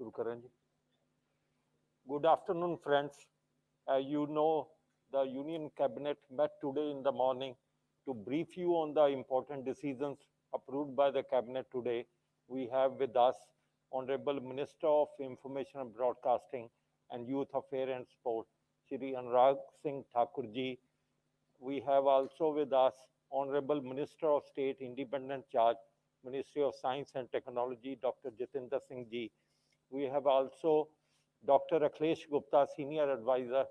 शुरू करें जी। Good afternoon, friends. As you know, the Union Cabinet met today in the morning to brief you on the important decisions approved by the Cabinet today. We have with us Honorable Minister of Information and Broadcasting and Youth Affairs and Sport, Shri Anurag Thakur ji. We have also with us Honorable Minister of State Independent Charge, Ministry of Science and Technology, Dr. Jitendra Singh ji. We have also Dr. Akhilesh Gupta, Senior Advisor,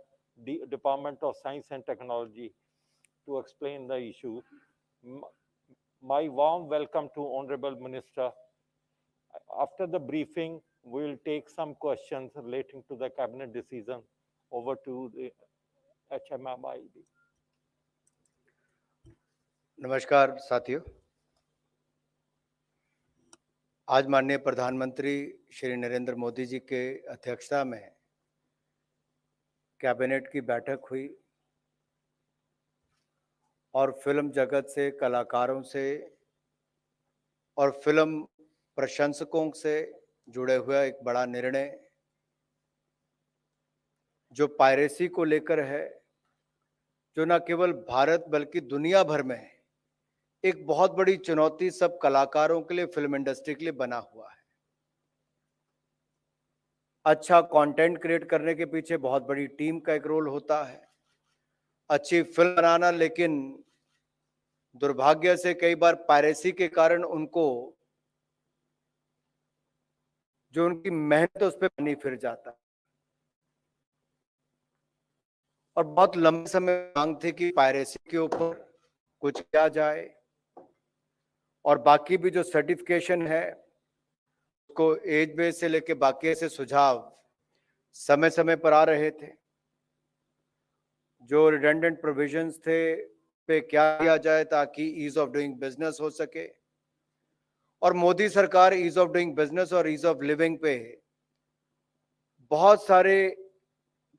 Department of Science and Technology, to explain the issue. My warm welcome to Honorable Minister. After the briefing, we will take some questions relating to the Cabinet decision. Over to the HMID. नमस्कार साथियों, आज माननीय प्रधानमंत्री श्री नरेंद्र मोदी जी के अध्यक्षता में cabinet की बैठक हुई और फिल्म जगत से, कलाकारों से और फिल्म प्रशंसकों से जुड़े हुए एक बड़ा निर्णय जो पायरेसी को लेकर है, जो न केवल भारत बल्कि दुनिया भर में एक बहुत बड़ी चुनौती सब कलाकारों के लिए, फिल्म इंडस्ट्री के लिए बना हुआ है। अच्छा कंटेंट क्रिएट करने के पीछे बहुत बड़ी टीम का एक रोल होता है, अच्छी फिल्म बनाना, लेकिन दुर्भाग्य से कई बार पायरेसी के कारण उनको जो उनकी मेहनत उस पर पानी फिर जाता। और बहुत लंबे समय मांग थी कि पायरेसी के ऊपर कुछ किया जाए और बाकी भी जो सर्टिफिकेशन है उसको एज बेस से लेके बाकी ऐसे सुझाव समय समय पर आ रहे थे। जो रिडंडेंट प्रोविजंस थे पे क्या किया जाए ताकि ईज ऑफ डूइंग बिजनेस हो सके, और मोदी सरकार ईज ऑफ डूइंग बिजनेस और ईज ऑफ लिविंग पे बहुत सारे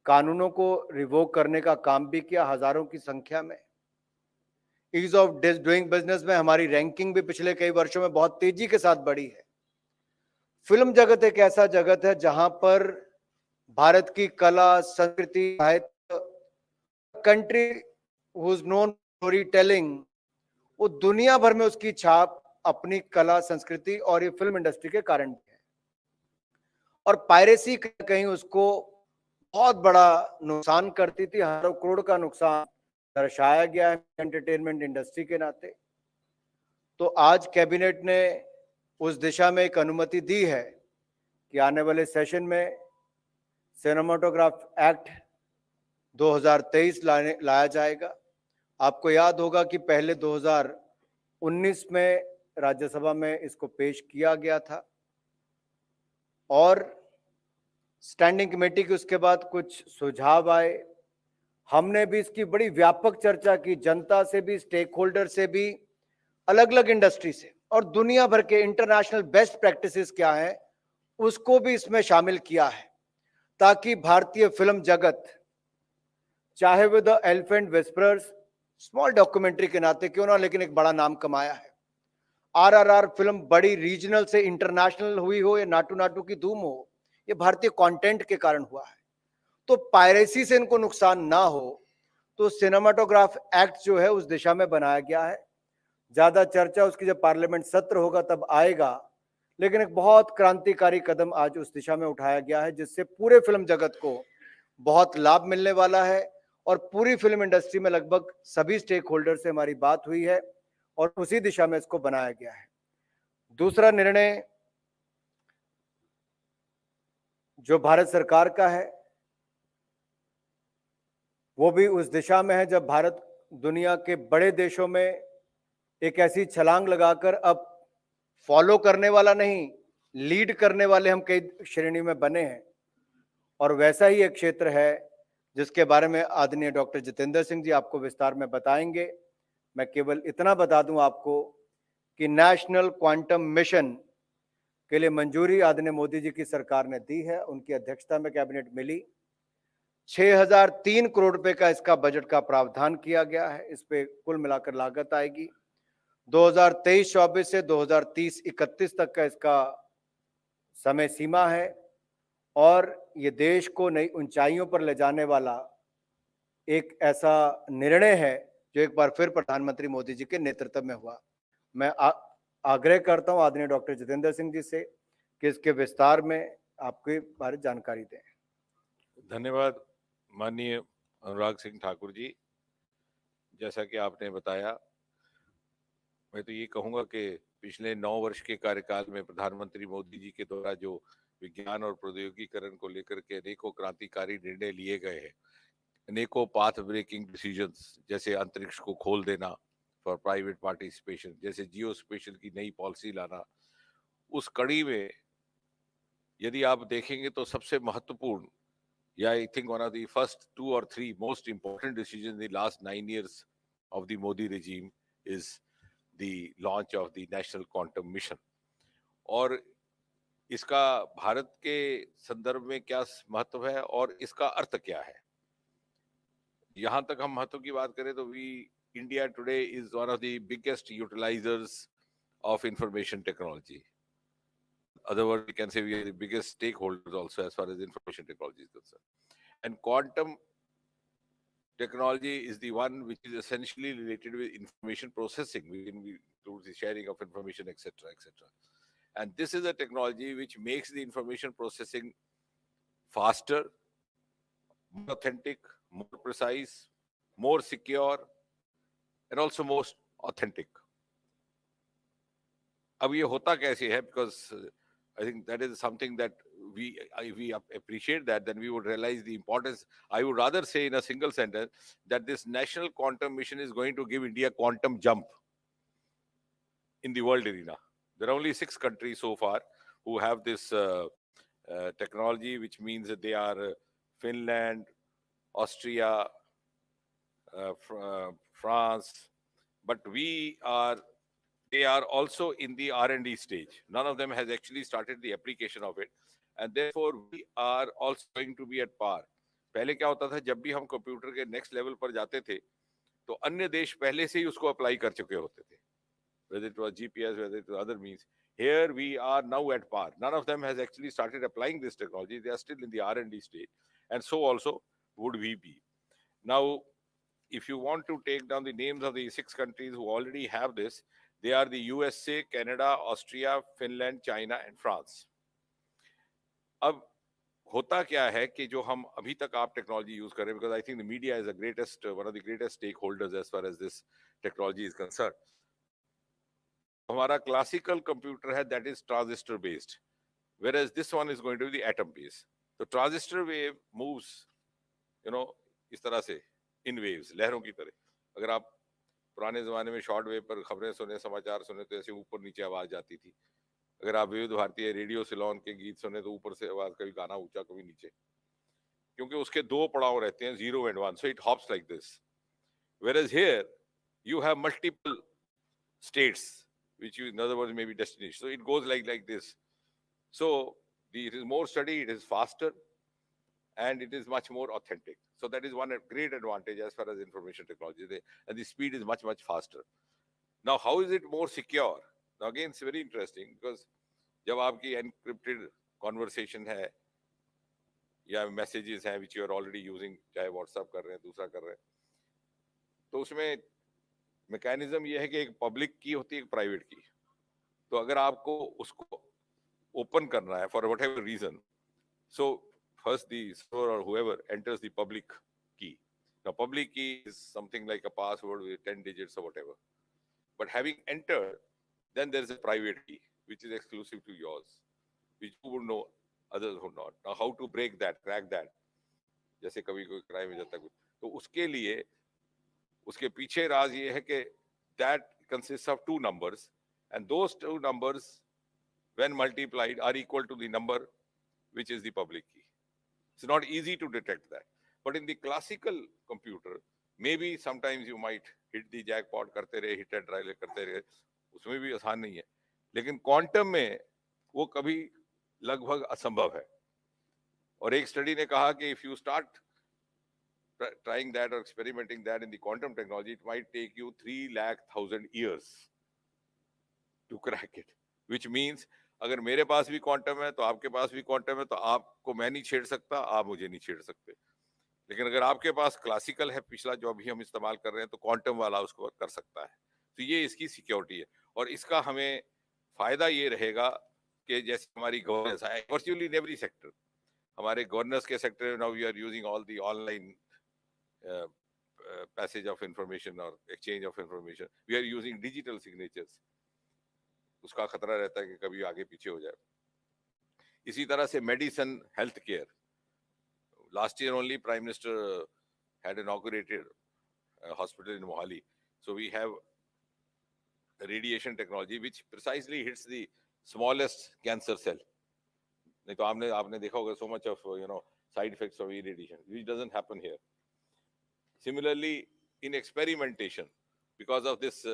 कानूनों को रिवोक करने का काम भी किया, हजारों की संख्या में। ईज ऑफ डूइंग बिजनेस में हमारी रैंकिंग भी पिछले कई वर्षों में बहुत तेजी के साथ बढ़ी है। फिल्म जगत एक ऐसा जगत है जहां पर भारत की कला, संस्कृति, साहित्य, country who is known story telling, वो दुनिया भर में उसकी छाप अपनी कला, संस्कृति और ये फिल्म इंडस्ट्री के कारण है। और पायरेसी कहीं उसको बहुत बड़ा नुकसान करती थी। हजारों करोड़ का नुकसान दर्शाया गया है एंटरटेनमेंट इंडस्ट्री के नाते। तो आज कैबिनेट ने उस दिशा में एक अनुमति दी है कि आने वाले सेशन में सिनेमाटोग्राफ एक्ट 2023 लाया जाएगा। आपको याद होगा कि पहले 2019 में राज्यसभा में इसको पेश किया गया था और स्टैंडिंग कमेटी की उसके बाद कुछ सुझाव आए। हमने भी इसकी बड़ी व्यापक चर्चा की, जनता से भी, स्टेक होल्डर से भी, अलग अलग इंडस्ट्री से, और दुनिया भर के इंटरनेशनल बेस्ट प्रैक्टिसेस क्या है उसको भी इसमें शामिल किया है, ताकि भारतीय फिल्म जगत, चाहे वो the elephant whisperers small documentary के नाते क्यों ना, लेकिन एक बड़ा नाम कमाया है। आरआरआर फिल्म बड़ी रीजनल से इंटरनेशनल हुई हो या नाटू नाटू की धूम हो, ये भारतीय कंटेंट के कारण हुआ है। तो पायरेसी से इनको नुकसान ना हो तो सिनेमाटोग्राफ एक्ट जो है उस दिशा में बनाया गया है। ज्यादा चर्चा उसकी जब पार्लियामेंट सत्र होगा तब आएगा, लेकिन एक बहुत क्रांतिकारी कदम आज उस दिशा में उठाया गया है जिससे पूरे फिल्म जगत को बहुत लाभ मिलने वाला है। और पूरी फिल्म इंडस्ट्री में लगभग सभी स्टेक होल्डर से हमारी बात हुई है और उसी दिशा में इसको बनाया गया है। दूसरा निर्णय जो भारत सरकार का है वो भी उस दिशा में है जब भारत दुनिया के बड़े देशों में एक ऐसी छलांग लगाकर अब फॉलो करने वाला नहीं, लीड करने वाले हम कई श्रेणी में बने हैं। और वैसा ही एक क्षेत्र है जिसके बारे में आदरणीय डॉक्टर जितेंद्र सिंह जी आपको विस्तार में बताएंगे। मैं केवल इतना बता दूं आपको कि नेशनल क्वांटम मिशन के लिए मंजूरी आदरणीय मोदी जी की सरकार ने दी है, उनकी अध्यक्षता में कैबिनेट मिली। 6003 करोड़ रुपए का इसका बजट का प्रावधान किया गया है। इस पे कुल मिलाकर लागत आएगी 2023-24 से 2030-31 तक का इसका समय सीमा है। और ये देश को नई ऊंचाइयों पर ले जाने वाला एक ऐसा निर्णय है जो एक बार फिर प्रधानमंत्री मोदी जी के नेतृत्व में हुआ। मैं आग्रह करता हूं आदरणीय डॉक्टर जितेंद्र सिंह जी से कि इसके विस्तार में आपके बारे में जानकारी दें। धन्यवाद माननीय अनुराग सिंह ठाकुर जी। जैसा कि आपने बताया, मैं तो ये कहूंगा कि पिछले 9 वर्ष के कार्यकाल में प्रधानमंत्री मोदी जी के द्वारा जो विज्ञान और प्रौद्योगिकीकरण को लेकर के अनेकों क्रांतिकारी निर्णय लिए गए हैं, अनेकों पाथ ब्रेकिंग डिसीजंस, जैसे अंतरिक्ष को खोल देना फॉर प्राइवेट पार्टिसिपेशन, जैसे जियो स्पेशल की नई पॉलिसी लाना, उस कड़ी में यदि आप देखेंगे तो सबसे महत्वपूर्ण, yeah, I think one of the first 2 or 3 most important decisions in the last 9 years of the Modi regime is the launch of the National Quantum Mission. और इसका भारत के संदर्भ में क्या महत्व है और इसका अर्थ क्या है? यहाँ तक हम महत्व की बात करें तो India today is one of the biggest utilizers of information technology. Otherwise, we can say we are the biggest stakeholders also as far as information technology is concerned. And quantum technology is the one which is essentially related with information processing, includes the sharing of information, etc., etc. And this is a technology which makes the information processing faster, more authentic, more precise, more secure, and also most authentic. अब ये होता कैसे है? Because I think that is something that we appreciate that, then we would realize the importance. I would rather say in a single sentence that this national quantum mission is going to give India a quantum jump in the world arena. There are only 6 countries so far who have this technology, which means that they are Finland, Austria, France, but they are also in the R&D stage. None of them has actually started the application of it, and therefore we are also going to be at par. पहले क्या होता था, जब भी हम computer के next level पर जाते थे तो अन्य देश पहले से ही उसको अप्लाई कर चुके होते थे, whether it was GPS, whether it was other means. Here we are now at par. None of them has actually started applying this technology. They are still in the R&D stage, and so also would we be. Now, if you want to take down the names of the 6 countries who already have this, they are the USA, Canada, Austria, Finland, China, and France. अब होता क्या है कि जो हम अभी तक आप टेक्नोलॉजी यूज कर रहे हैं, because I think the media is one of the greatest stakeholders as far as this technology is concerned. हमारा क्लासिकल कंप्यूटर है, that is transistor based, whereas this one is going to be the atom based. So transistor wave moves, इस तरह से इन waves, लहरों की तरह. अगर आप पुराने जमाने में शॉर्ट वेव पर खबरें सुने, समाचार सुने तो ऐसे ऊपर नीचे आवाज जाती थी. अगर आप विविध भारतीय रेडियो सिलोन के गीत सुने तो ऊपर से आवाज, कभी गाना ऊंचा कभी नीचे, क्योंकि उसके 2 पड़ाव रहते हैं, 0 and 1. So it hops like this. Whereas here you have multiple states, which in other words may be destination. So it goes like this. So it is more steady, it is faster, and it is much more authentic. So that is one great advantage as far as information technology, and the speed is much faster. Now, how is it more secure? Now again, it's very interesting, because जब आपकी encrypted conversation है या messages हैं which you are already using, चाहे WhatsApp कर रहे हैं, दूसरा कर रहे हैं, तो उसमें मैकेनिज्म ये है कि एक पब्लिक की होती है, एक प्राइवेट की. तो अगर आपको उसको ओपन करना है for whatever reason, so first the server or whoever enters the public key. Now public key is something like a password with 10 digits or whatever. But having entered, then there is a private key which is exclusive to yours, which you would know, others would not. Now how to break that, crack that, जैसे कभी कोई crime में जाता है, तो उसके लिए उसके पीछे राज ये है कि that consists of 2 numbers, and those 2 numbers when multiplied are equal to the number which is the public key. It's not easy to detect that. But in the classical computer, maybe sometimes you might hit the jackpot, करते रहे, hit and try करते रहे, उसमें भी आसान नहीं है. लेकिन क्वांटम में वो कभी लगभग असंभव है. और एक स्टडी ने कहा कि if you start trying that or experimenting that in the quantum technology, it might take you 3,00,000 years to crack it, which means अगर मेरे पास भी क्वांटम है तो आपके पास भी क्वांटम है, तो आपको मैं नहीं छेड़ सकता, आप मुझे नहीं छेड़ सकते। लेकिन अगर आपके पास क्लासिकल है, पिछला जो अभी हम इस्तेमाल कर रहे हैं, तो क्वांटम वाला उसको कर सकता है। तो ये इसकी सिक्योरिटी है, और इसका हमें फायदा ये रहेगा कि जैसे हमारी गवर्नेंस है वर्चुअली इन एवरी सेक्टर, हमारे गवर्नेंस के सेक्टर में now we are using all the online passage of information और exchange of information, we are using digital signatures. उसका खतरा रहता है कि कभी आगे पीछे हो जाए। इसी तरह से medicine, health care, last year only Prime Minister had inaugurated a hospital in Mohali. So we have radiation technology which precisely hits the smallest cancer cell. नहीं तो आपने देखा होगा so much of side effects of irradiation, which doesn't happen here. Similarly, in experimentation, because of this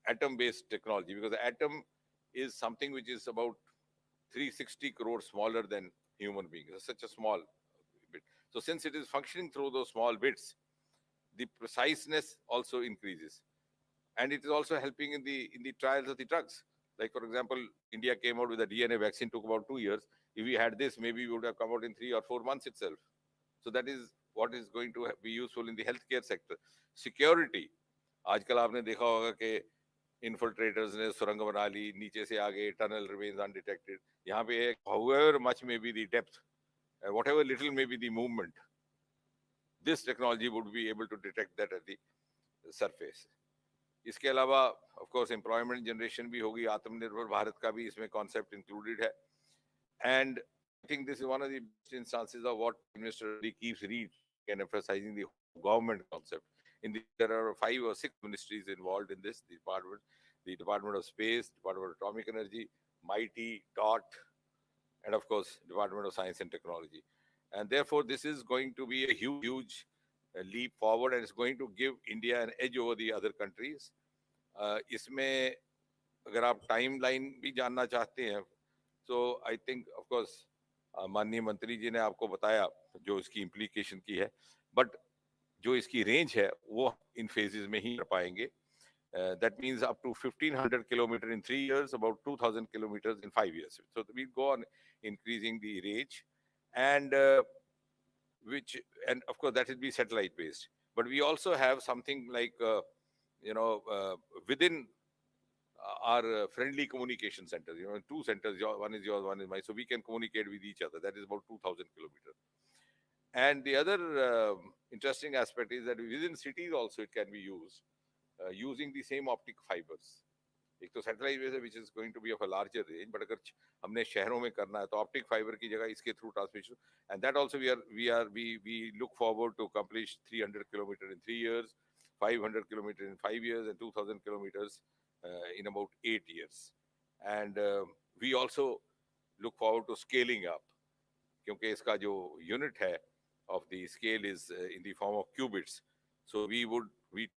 atom-based technology, because the atom is something which is about 360 crores smaller than human beings. It's such a small bit. So since it is functioning through those small bits, the preciseness also increases, and it is also helping in the trials of the drugs. Like for example, India came out with a DNA vaccine, took about 2 years. If we had this, maybe we would have come out in 3 or 4 months itself. So that is what is going to be useful in the healthcare sector. Security. आजकल आपने देखा होगा कि infiltrators ने सुरंग बना ली, नीचे से आगे, tunnel remains undetected. यहाँ पे however much may be the depth, whatever little may be the movement, this technology would be able to detect that at the surface. इसके अलावा of course employment generation भी होगी, आत्मनिर्भर भारत का भी इसमें concept included है, and I think this is one of the best instances of what Minister Ali keeps reading and emphasizing the government concept. There are 5 or 6 ministries involved in this department: the Department of Space, Department of Atomic Energy, MIT, DOT, and of course Department of Science and Technology. And therefore this is going to be a huge leap forward, and it's going to give India an edge over the other countries. इसमें अगर आप timeline भी जानना चाहते हैं, तो I think of course माननीय मंत्री जी ने आपको बताया जो इसकी इम्प्लीकेशन की है, बट जो इसकी रेंज है वो इन फेजेस में ही कर पाएंगे. That means up to 1500 kilometers in 3 years, about 2000 kilometers in 5 years. So we go on increasing the range, and and of course that will be satellite based. But we also have something like within our friendly communication centers, 2 centers, one is yours, one is mine, so we can communicate with each other. That is about 2000 kilometers. And the other interesting aspect is that within cities also it can be used using the same optic fibers. एक तो satellite base है which is going to be of a larger range, but अगर हमने शहरों में करना है तो ऑप्टिक फाइबर की जगह इसके through transmission, and that also we look forward to accomplish 300 kilometers in 3 years, 500 kilometers in 5 years, and 2000 kilometers in about 8 years. And we also look forward to scaling up, क्योंकि इसका जो unit है of the scale is in the form of qubits. So we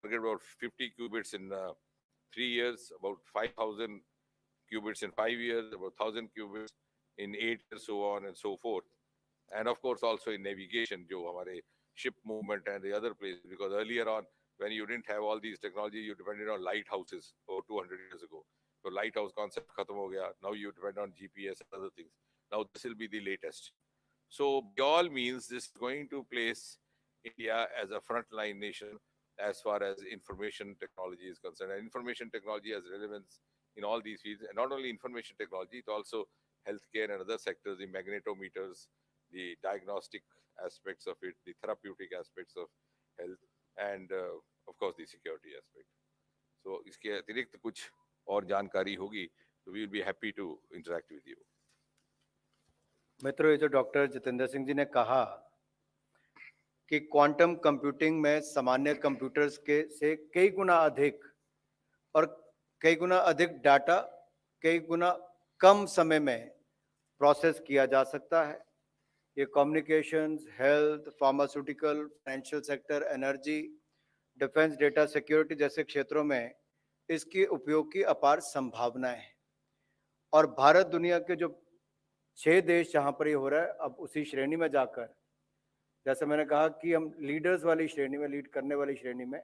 target about 50 qubits in 3 years, about 5,000 qubits in 5 years, about 1,000 qubits in 8 years, so on and so forth. And of course also in navigation, जो हमारे ship movement and the other places, because earlier on when you didn't have all these technologies, you depended on lighthouses over 200 years ago. So lighthouse concept खत्म हो गया. Now you depend on GPS and other things. Now this will be the latest. So by all means, this is going to place India as a frontline nation as far as information technology is concerned. And information technology has relevance in all these fields, and not only information technology, it also healthcare and other sectors, the magnetometers, the diagnostic aspects of it, the therapeutic aspects of health, and of course the security aspect. So इसके अतिरिक्त कुछ और जानकारी होगी तो we will be happy to interact with you. मित्रों, ये जो डॉक्टर जितेंद्र सिंह जी ने कहा कि क्वांटम कंप्यूटिंग में सामान्य कंप्यूटर्स के से कई गुना अधिक और कई गुना अधिक डाटा कई गुना कम समय में प्रोसेस किया जा सकता है. ये communications, health, pharmaceutical, financial sector, energy, defence, data security जैसे क्षेत्रों में इसके उपयोग की अपार संभावनाएं हैं. और भारत दुनिया के जो 6 देश जहां पर ये हो रहा है, अब उसी श्रेणी में जाकर, जैसे मैंने कहा कि हम लीडर्स वाली श्रेणी में, लीड करने वाली श्रेणी में,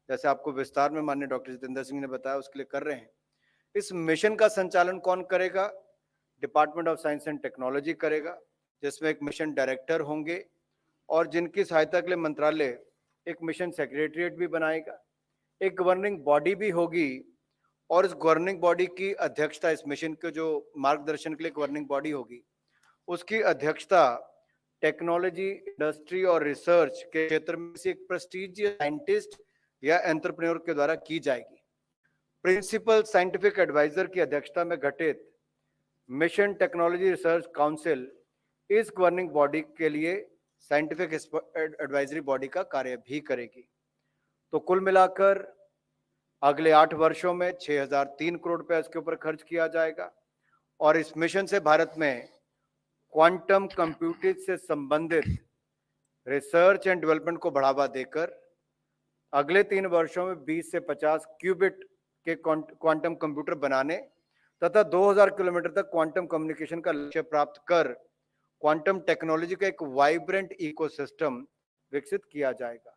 जैसे आपको विस्तार में माननीय डॉक्टर जितेंद्र सिंह ने बताया, उसके लिए कर रहे हैं. इस मिशन का संचालन कौन करेगा? Department of science and technology करेगा, जिसमें एक मिशन डायरेक्टर होंगे और जिनकी सहायता के लिए मंत्रालय एक मिशन सेक्रेटरिएट भी बनाएगा। एक गवर्निंग बॉडी भी होगी और इस गवर्निंग बॉडी की अध्यक्षता, इस मिशन के जो मार्गदर्शन के लिए गवर्निंग बॉडी होगी, उसकी अध्यक्षता टेक्नोलॉजी, इंडस्ट्री और रिसर्च के क्षेत्र में से एक प्रेस्टीजियस साइंटिस्ट या एंटरप्रेन्योर के द्वारा की जाएगी। प्रिंसिपल साइंटिफिक एडवाइजर की अध्यक्षता में गठित मिशन टेक्नोलॉजी रिसर्च काउंसिल इस गवर्निंग बॉडी के लिए साइंटिफिक एडवाइजरी बॉडी का कार्य भी करेगी। तो कुल मिलाकर अगले 8 वर्षों में 6003 करोड़ रुपए इसके ऊपर खर्च किया जाएगा और इस मिशन से भारत में क्वांटम कंप्यूटिंग से संबंधित रिसर्च एंड डेवलपमेंट को बढ़ावा देकर अगले 3 वर्षों में 20 से 50 क्यूबिट के क्वांटम कंप्यूटर बनाने तथा 2000 किलोमीटर तक क्वांटम कम्युनिकेशन का लक्ष्य प्राप्त कर क्वांटम टेक्नोलॉजी का एक वाइब्रेंट इकोसिस्टम विकसित किया जाएगा।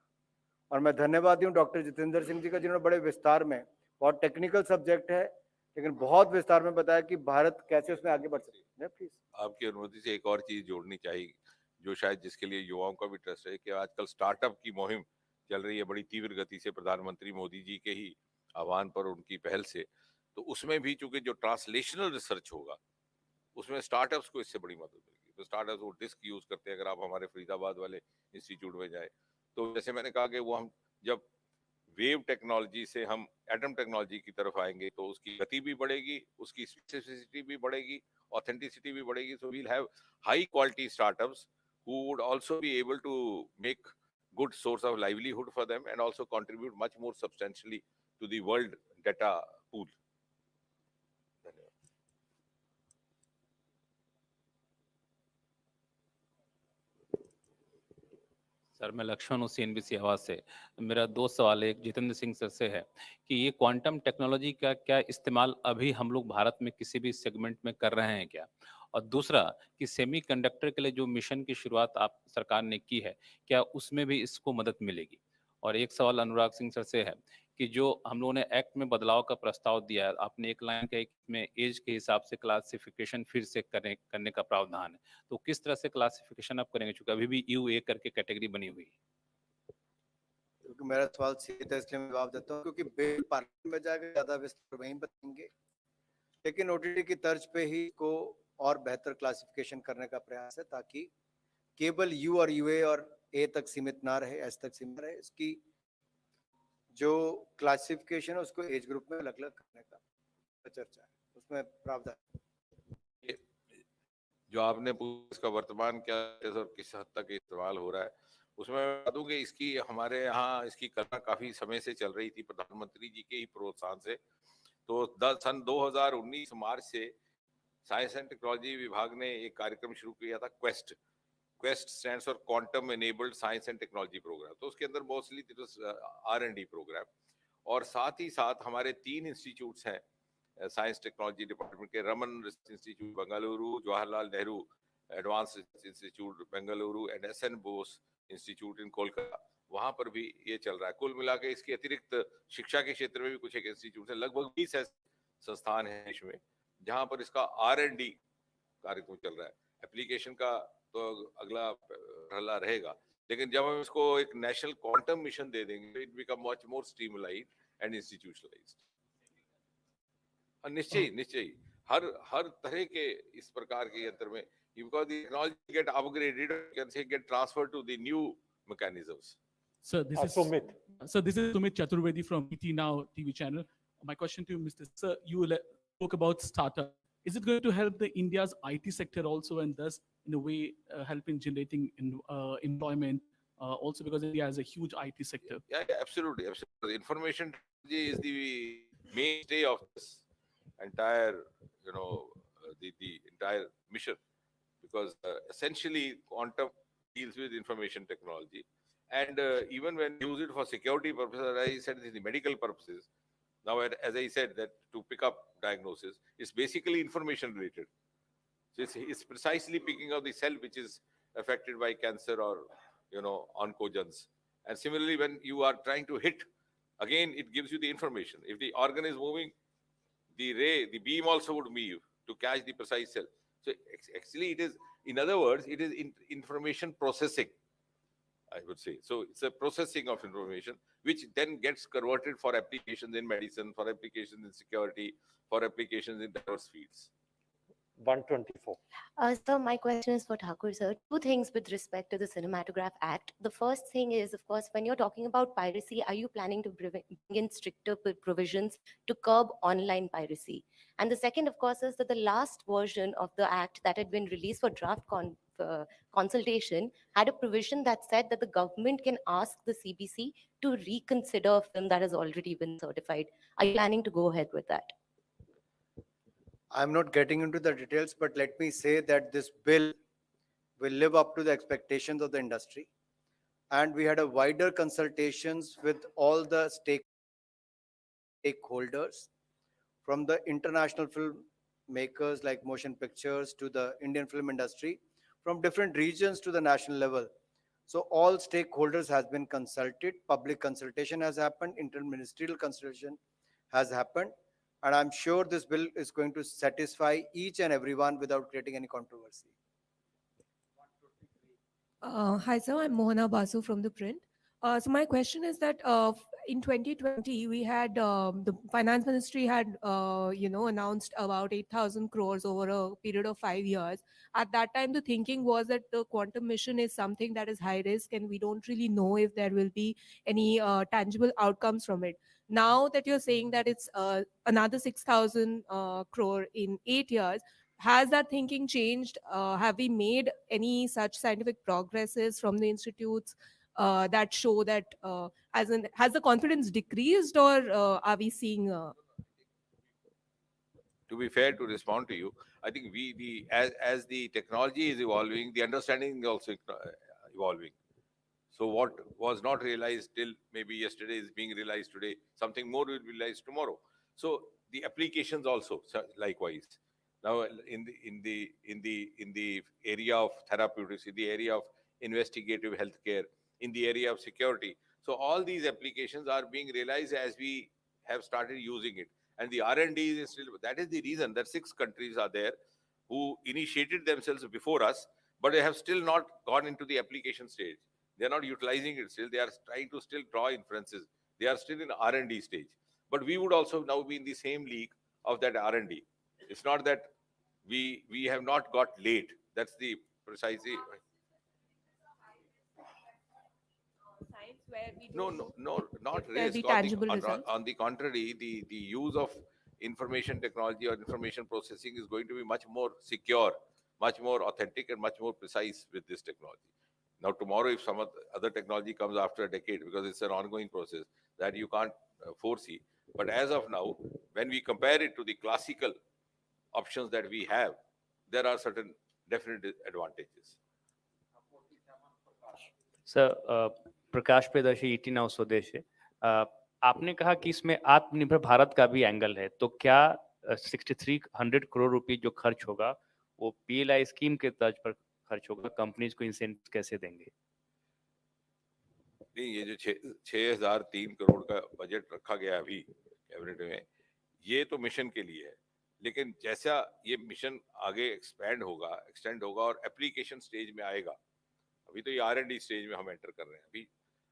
और मैं धन्यवादी हूं डॉक्टर जितेंद्र सिंह जी का, जिन्होंने बड़े विस्तार में, बहुत टेक्निकल सब्जेक्ट है लेकिन बहुत विस्तार में बताया कि भारत कैसे उसमें आगे बढ़ सकते हैं। प्लीज आपकी अनुमति से एक और चीज जोड़नी चाहिए, जो शायद जिसके लिए युवाओं का भी ट्रस्ट है, कि आजकल स्टार्टअप की मुहिम चल रही है बड़ी तीव्र गति से, प्रधानमंत्री मोदी जी के ही आह्वान पर, उनकी पहल से। तो उसमें भी चूंकि जो ट्रांसलेशनल रिसर्च होगा उसमें स्टार्टअप्स को इससे बड़ी मदद मिलेगी। तो स्टार्टअप्स वो डिस्क यूज करते हैं, अगर आप हमारे फरीदाबाद वाले इंस्टीट्यूट में जाए तो जैसे मैंने कहा कि वो हम जब वेव टेक्नोलॉजी से हम एटम टेक्नोलॉजी की तरफ आएंगे तो उसकी गति भी बढ़ेगी, उसकी स्पेसिफिसिटी भी बढ़ेगी, ऑथेंटिसिटी भी बढ़ेगी। So we'll have high quality startups who would also be able to make good source of livelihood for them and also contribute much more substantially to the world data pool. Sir, मैं लक्ष्मण हूँ CNBC आवाज से। मेरा दो सवाल, एक Jitendra Singh sir से है कि ये क्वांटम टेक्नोलॉजी का क्या इस्तेमाल अभी हम लोग भारत में किसी भी सेगमेंट में कर रहे हैं क्या? और दूसरा कि सेमीकंडक्टर के लिए जो मिशन की शुरुआत आप सरकार ने की है, क्या उसमें भी इसको मदद मिलेगी? और एक सवाल अनुराग सिंह सर से है कि जो हम लोगों ने एक्ट में बदलाव का प्रस्ताव दिया है, आपने एक लाइन कही कि में एज के हिसाब से क्लासिफिकेशन फिर से करने का प्रावधान है, तो किस तरह से क्लासिफिकेशन आप करेंगे, चूंकि अभी भी UA करके कैटेगरी बनी हुई है? क्योंकि मेरा सवाल सीधा, इसलिए मैं जवाब देता हूँ क्योंकि बिल पार्लियामेंट में जाएगा, ज्यादा विस्तार वहीं बताएंगे, लेकिन OTT की तर्ज पे ही को और बेहतर क्लासिफिकेशन करने का प्रयास है ताकि केवल U और UA और A तक सीमित ना रहे, S तक सीमित रहे। इसकी जो क्लासिफिकेशन है उसको एज ग्रुप में अलग अलग करने का चर्चा है, उसमें प्रावधान। जो आपने पूछा इसका वर्तमान क्या और किस हद तक इस्तेमाल हो रहा है, उसमें बता दूं कि इसकी हमारे यहाँ इसकी कल्पना काफी समय से चल रही थी, प्रधानमंत्री जी के ही प्रोत्साहन से। तो सन 2019 मार्च से साइंस एंड टेक्नोलॉजी विभाग ने एक कार्यक्रम शुरू किया था, QUEST stands for quantum enabled science and technology program. तो उसके अंदर मोस्टली R&D प्रोग्राम, और साथ ही साथ हमारे 3 इंस्टीट्यूट्स हैं साइंस टेक्नोलॉजी डिपार्टमेंट के, Raman research institute Bengaluru, Jawaharlal Nehru advance research institute Bengaluru and SN Bose institute इन कोलकाता, वहां पर भी ये चल रहा है। कुल मिला के इसके अतिरिक्त शिक्षा के क्षेत्र में भी कुछ एक इंस्टीट्यूट है, लगभग 20 ऐसे संस्थान है देश में जहां पर इसका R&D कार्यक्रम चल रहा है। एप्लीकेशन का तो अगला पहला रहेगा, लेकिन जब हम इसको एक नेशनल क्वांटम मिशन दे देंगे, it become much more streamlined and institutionalised. निश्चय निश्चय हर तरह के इस प्रकार के यंत्र में, because the technology get upgraded, you can say get transferred to the new mechanisms. Sir, this is Sumit Chaturvedi from ET Now TV channel. My question to you, Mr. Sir, you spoke about startup. Is it going to help the India's IT sector also, and thus in a way help in generating employment also, because India has a huge IT sector? Yeah, absolutely. The information technology is the mainstay of this entire, the entire mission, because essentially quantum deals with information technology, and even when you use it for security purposes, as I said, the medical purposes. Now, as I said, that to pick up diagnosis, it's basically information related. So it's precisely picking up the cell which is affected by cancer or oncogens. And similarly, when you are trying to hit, again, it gives you the information. If the organ is moving, the beam also would move to catch the precise cell. So actually it is, in other words, it is information processing, I would say. So it's a processing of information, which then gets converted for applications in medicine, for applications in security, for applications in diverse fields. 124. So my question is for Thakur sir. Two things with respect to the Cinematograph Act. The first thing is, of course, when you're talking about piracy, are you planning to bring in stricter provisions to curb online piracy? And the second, of course, is that the last version of the act that had been released for draft consultation had a provision that said that the government can ask the CBC to reconsider a film that has already been certified. Are you planning to go ahead with that? I'm not getting into the details, but let me say that this bill will live up to the expectations of the industry. And we had a wider consultations with all the stakeholders, from the international film makers like motion pictures to the Indian film industry, from different regions to the national level. So all stakeholders has been consulted, public consultation has happened, interministerial consultation has happened, and I'm sure this bill is going to satisfy each and everyone without creating any controversy. Hi, sir. I'm Mohana Basu from the print. So my question is that in 2020 we had the finance ministry had announced about 8,000 crores over a period of 5 years. At that time, the thinking was that the quantum mission is something that is high risk, and we don't really know if there will be any tangible outcomes from it. Now that you're saying that it's another 6,000 crore in 8 years, has that thinking changed? Have we made any such scientific progresses from the institutes that show that, has the confidence decreased, or are we seeing? To be fair, to respond to you, I think as the technology is evolving, the understanding is also evolving. So what was not realized till maybe yesterday is being realized today. Something more will be realized tomorrow. So the applications also likewise. Now in the area of therapeutics, in the area of investigative healthcare, in the area of security. So all these applications are being realized as we have started using it. And the R&D is still, that is the reason that 6 countries are there who initiated themselves before us, but they have still not gone into the application stage. They are not utilizing it still. They are trying to still draw inferences. They are still in R&D stage. But we would also now be in the same league of that R&D. It's not that we have not got late. That's the precisely. Science where we No, not risk. On the contrary, the use of information technology or information processing is going to be much more secure, much more authentic, and much more precise with this technology. Now, tomorrow, if some other technology comes after a decade, because it's an ongoing process that you can't foresee. But as of now, when we compare it to the classical options that we have, there are certain definite advantages. Sir Prakash Priyadarshi ET now स्वदेश है। आपने कहा कि इसमें आत्मनिर्भर भारत का भी angle है, तो क्या 6300 करोड़ रुपए जो खर्च होगा वो पीएलआई स्कीम के तर्ज पर खर्च होगा? कंपनीज को इंसेंटिव कैसे देंगे? नहीं, ये जो 6003 करोड़ का बजट रखा गया अभी कैबिनेट में, ये तो मिशन के लिए है। लेकिन जैसा ये मिशन आगे एक्सटेंड होगा और एप्लीकेशन स्टेज में आएगा, अभी तो ये R&D स्टेज में हम एंटर कर रहे हैं।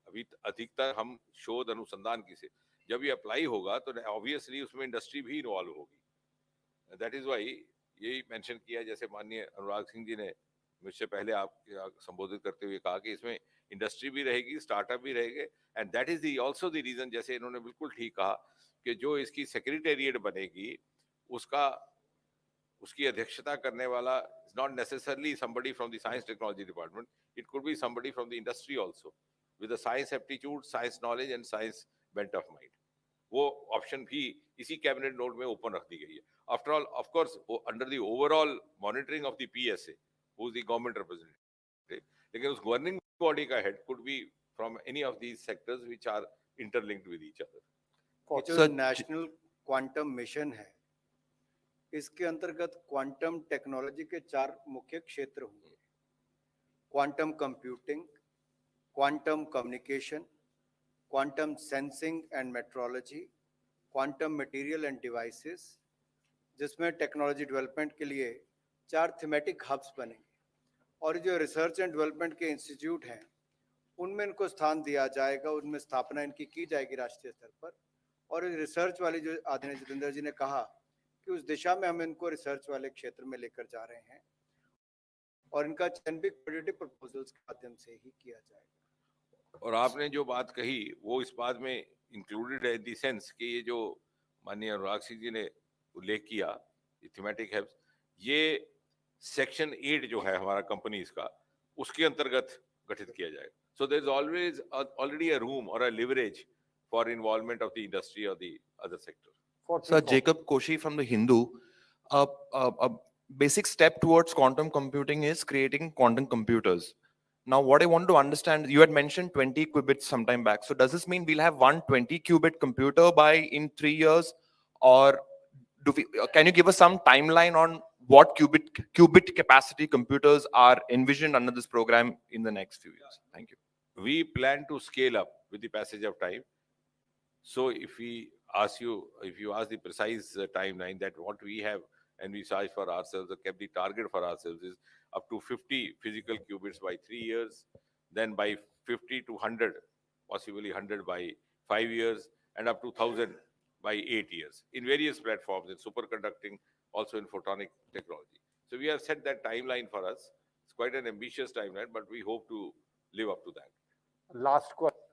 अभी अधिकतर हम शोध अनुसंधान की से जब ये अप्लाई होगा तो ऑब्वियसली उसमें इंडस्ट्री भी इन्वॉल्व होगी। दैट इज वाई यही मेंशन किया, जैसे माननीय अनुराग सिंह जी ने मुझसे पहले आप संबोधित करते हुए कहा कि इसमें इंडस्ट्री भी रहेगी, स्टार्टअप भी रहेंगे, and that is also the reason, जैसे इन्होंने बिल्कुल ठीक कहा कि जो इसकी सेक्रेटेरिएट बनेगी उसकी अध्यक्षता करने वाला is not necessarily somebody from the science technology department. It could be somebody from the industry also, with a science aptitude, science knowledge and science bent of mind. वो ऑप्शन भी इसी कैबिनेट नोट में open रख दी गई है। After all, of course, under the overall monitoring of the PSA, who is the government representative, लेकिन उस गवर्निंग बॉडी का head could be from any of these sectors which are interlinked with each other. जो national quantum mission है, इसके अंतर्गत quantum technology के 4 मुख्य क्षेत्र होंगे: quantum computing, quantum communication, quantum sensing and metrology, quantum material end devices, जिसमें technology development के लिए 4 थीमेटिक हब्स बनेंगे और जो रिसर्च एंड डेवलपमेंट के इंस्टीट्यूट हैं उनमें इनको स्थान दिया जाएगा, उनमें स्थापना इनकी की जाएगी राष्ट्रीय स्तर पर। और रिसर्च वाली जो आदरणीय जितेंद्र जी ने कहा कि उस दिशा में हम इनको रिसर्च वाले क्षेत्र में लेकर जा रहे हैं और इनका चयन भी कॉम्पिटिटिव प्रपोजल्स के माध्यम से ही किया जाएगा। और आपने जो बात कही वो इस बात में इंक्लूडेड है इन दी सेंस कि ये जो माननीय अनुराग सिंह जी ने उल्लेख किया थीमेटिक है, ये सेक्शन 8 जो है हमारा कंपनीज का, उसके अंतर्गत गठित किया जाएगा। So there is always already a room और a leverage for involvement of the industry और the other sector. Sir, Jacob Koshi from the Hindu. A basic step towards quantum computing is creating quantum computers. Now, what I want to understand, you had mentioned 20 qubits sometime back. So does this mean we'll have one 20 qubit computer by in 3 years? Or can you give us some timeline on what qubit capacity computers are envisioned under this program in the next few years? Thank you. We plan to scale up with the passage of time. So if you ask the precise timeline that what we have envisaged for ourselves or kept the target for ourselves is up to 50 physical qubits by 3 years, then by 50 to 100, possibly 100 by 5 years, and up to 1000 by 8 years in various platforms, in superconducting, also in photonic technology. So we have set that timeline for us. It's quite an ambitious timeline, but we hope to live up to that. Last question.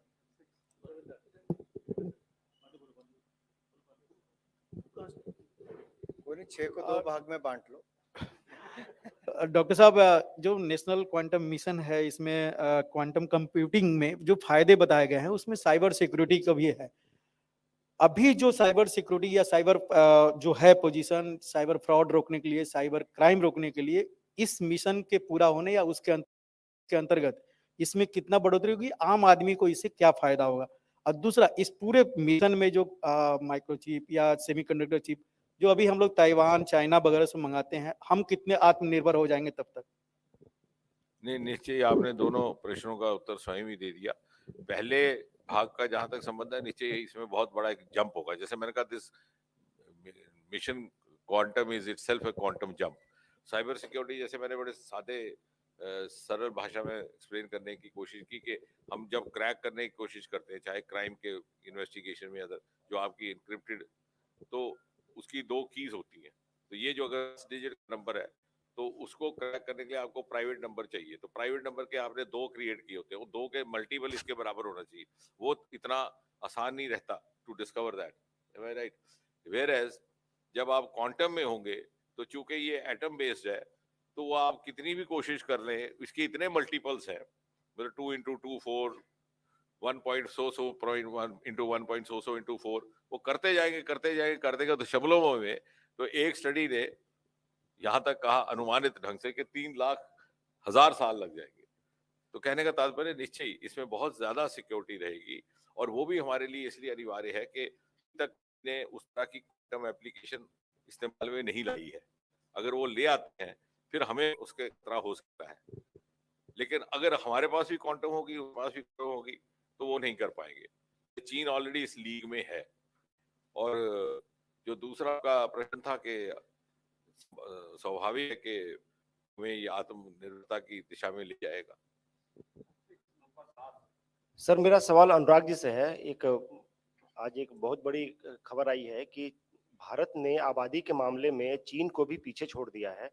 कोई 6 को 2 भाग में बांट लो। Doctor साहब, जो national quantum mission है, इसमें quantum computing में जो फायदे बताए गए हैं उसमें साइबर सिक्योरिटी का भी है। अभी जो साइबर सिक्योरिटी या साइबर जो है पोजीशन, साइबर फ्रॉड रोकने के लिए, साइबर क्राइम रोकने के लिए, इस मिशन के पूरा होने या उसके अंतर्गत इसमें कितना बढ़ोतरी होगी, आम आदमी को इससे क्या फायदा होगा? और दूसरा, इस पूरे मिशन में जो माइक्रोचिप या सेमीकंडक्टर चिप जो अभी हम लोग ताइवान, चाइना वगैरह से मंगाते हैं, हम कितने आत्मनिर्भर हो जाएंगे तब तक? नहीं, निश्चय आपने दोनों प्रश्नों का उत्तर स्वयं ही दे दिया। पहले भाग का जहां तक संबंध है, निश्चय इसमें बहुत बड़ा एक जंप होगा। जैसे मैंने कहा, this mission quantum is itself a quantum jump. Cyber security जैसे मैंने बड़े सादे सरल भाषा में एक्सप्लेन करने की कोशिश की कि हम जब क्रैक करने की कोशिश करते हैं, चाहे क्राइम के इन्वेस्टिगेशन में अदर, जो आपकी इनक्रिप्टेड, तो उसकी 2 कीज होती हैं। तो ये जो अगर 10 डिजिट नंबर है तो उसको क्रैक करने के लिए आपको प्राइवेट नंबर चाहिए। तो प्राइवेट नंबर के आपने 2 क्रिएट किए होते हैं, वो 2 के मल्टीपल इसके बराबर होना चाहिए। वो इतना आसान नहीं रहता to discover that, right? Whereas जब आप क्वांटम में होंगे तो चूंकि ये एटम बेस्ड है, तो वो आप कितनी भी कोशिश कर लें, इसके इतने मल्टीपल्स हैं, मतलब 2 into 2 4, 1.1 into 1.so into 4, वो करते जाएंगे कर देगा तो शबलों में। तो एक स्टडी ने यहाँ तक कहा अनुमानित ढंग से कि 3,00,000 साल लग जाएंगे। तो कहने का तात्पर्य निश्चय इसमें बहुत ज्यादा सिक्योरिटी रहेगी, और वो भी हमारे लिए इसलिए अनिवार्य है कि तक ने उस तरह की क्वांटम एप्लीकेशन इस्तेमाल में नहीं लाई है। अगर वो ले आते हैं फिर हमें उसके खतरा हो सकता है, लेकिन अगर हमारे पास भी क्वांटम होगी, उनके पास भी क्वांटम होगी, तो वो नहीं कर पाएंगे। चीन ऑलरेडी इस लीग में है। और जो दूसरा का प्रश्न था कि स्वाभाविक है कि हमें ये आत्मनिर्भरता की दिशा में ले जाएगा। सर, मेरा सवाल अनुराग जी से है। आज एक बहुत बड़ी खबर आई है कि भारत ने आबादी के मामले में चीन को भी पीछे छोड़ दिया है।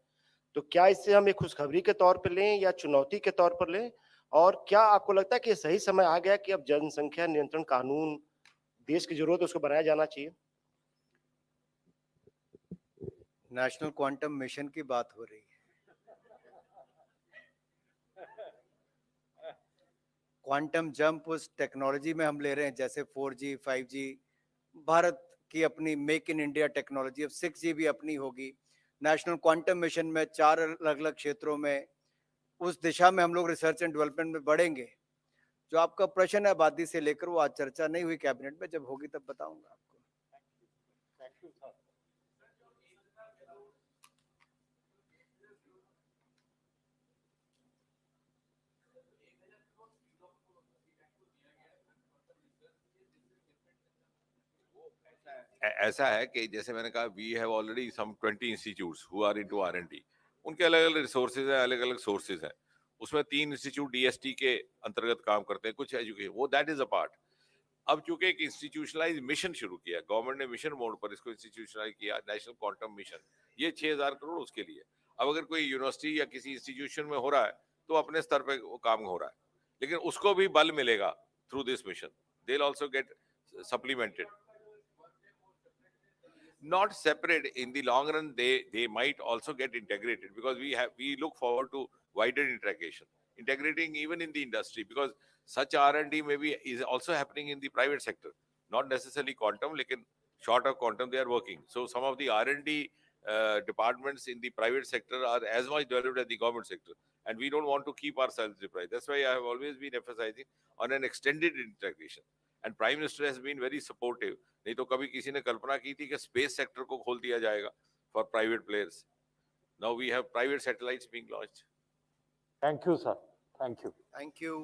तो क्या इससे हम एक खुशखबरी के तौर पर लें या चुनौती के तौर पर लें? और क्या आपको लगता है कि सही समय आ गया कि अब जनसंख्या नियंत्रण कानून देश की जरूरत है, उसको बनाया जाना चाहिए? नेशनल क्वांटम मिशन की बात हो रही है। क्वांटम जंप उस टेक्नोलॉजी में हम ले रहे हैं जैसे 4G, 5G, भारत की अपनी मेक इन इंडिया टेक्नोलॉजी, अब 6G भी अपनी होगी। नेशनल क्वांटम मिशन में 4 अलग अलग क्षेत्रों में उस दिशा में हम लोग रिसर्च एंड डेवलपमेंट में बढ़ेंगे। जो आपका प्रश्न है आबादी से लेकर, वो आज चर्चा नहीं हुई कैबिनेट में, जब होगी तब बताऊंगा आपको। ऐसा है कि जैसे मैंने कहा, we have already some 20 institutes who are into R&D। उनके अलग अलग रिसोर्सेज हैं, अलग अलग सोर्सेज हैं। उसमें 3 इंस्टीट्यूट डीएसटी के अंतर्गत काम करते हैं, कुछ एजुकेशन, वो दैट इज अ पार्ट। अब चूंकि एक इंस्टीट्यूशनलाइज मिशन शुरू किया, गवर्नमेंट ने मिशन मोड पर इसको इंस्टीट्यूशनलाइज किया, नेशनल क्वांटम मिशन, ये 6000 करोड़ उसके लिए। अब अगर कोई यूनिवर्सिटी या किसी इंस्टीट्यूशन में हो रहा है तो अपने स्तर पे वो काम हो रहा है, लेकिन उसको भी बल मिलेगा through this mission, they will also get supplemented, not separate. In the long run they might also get integrated, because we look forward to wider integrating even in the industry, because such R&D maybe is also happening in the private sector, not necessarily quantum, lekin short of quantum they are working. So some of the R&D departments in the private sector are as much developed as the government sector, and we don't want to keep ourselves deprived. That's why I have always been emphasizing on an extended integration, and Prime Minister has been very supportive. नहीं तो कभी किसी ने कल्पना की थी कि space sector को खोल दिया जाएगा for private players. Now we have private satellites being launched. Thank you, sir. Thank you. Thank you.